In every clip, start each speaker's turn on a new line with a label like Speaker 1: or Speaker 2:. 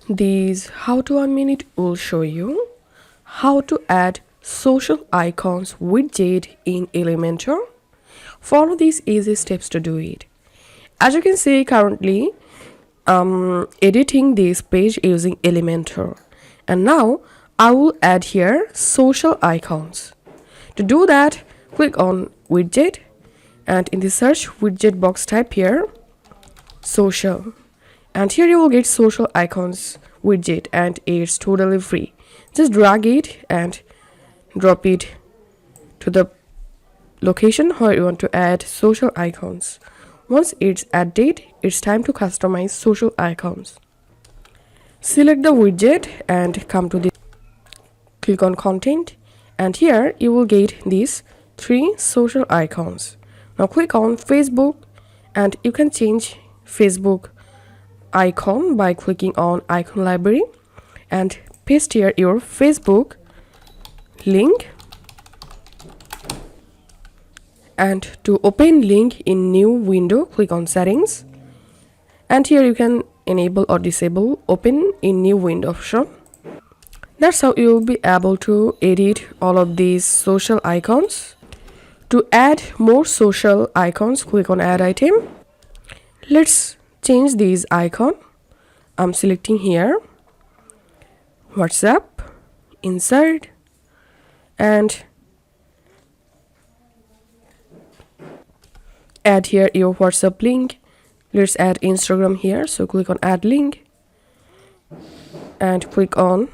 Speaker 1: These how to unmute will show you how to add social icons widget in Elementor. Follow these easy steps to do it. As you can see, currently editing this page using Elementor, and now I will add here social icons. To do that, click on widget, and in the search widget box type here social, and here you will get social icons widget, and it's totally free. Just drag it and drop it to the location where you want to add social icons. Once it's added, it's time to customize social icons. Select the widget and come to the click on content, and here you will get these 3 social icons. Now click on Facebook, and you can change Facebook icon by clicking on icon library and paste here your Facebook link. And to open link in new window, click on settings, and here you can enable or disable open in new window option. That's how you will be able to edit all of these social icons. To add more social icons, click on add item. Let's change these icon. I'm selecting here WhatsApp, insert, and add here your WhatsApp link. Let's add Instagram here, so click on add link and click on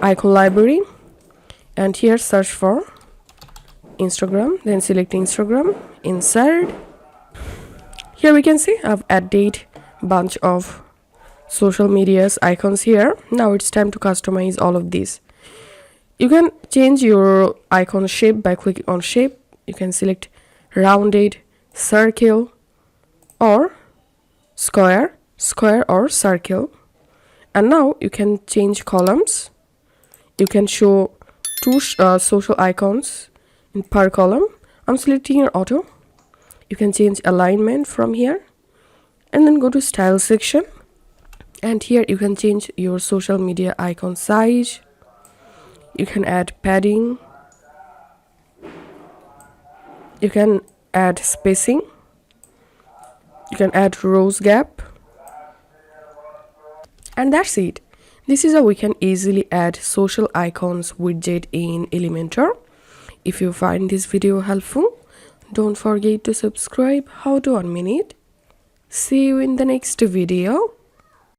Speaker 1: icon library, and here search for Instagram, then select Instagram, insert. Here we can see I've added bunch of social media's icons here. Now it's time to customize all of these. You can change your icon shape by clicking on shape. You can select rounded, circle, or square or circle. And now you can change columns. You can show 2 social icons in per column. I'm selecting your auto. You can change alignment from here, and then go to style section, and here you can change your social media icon size. You can add padding, you can add spacing, you can add rows gap, and that's it. This is how we can easily add social icons widget in Elementor. If you find this video helpful, don't forget to subscribe. How to unmute. See you in the next video.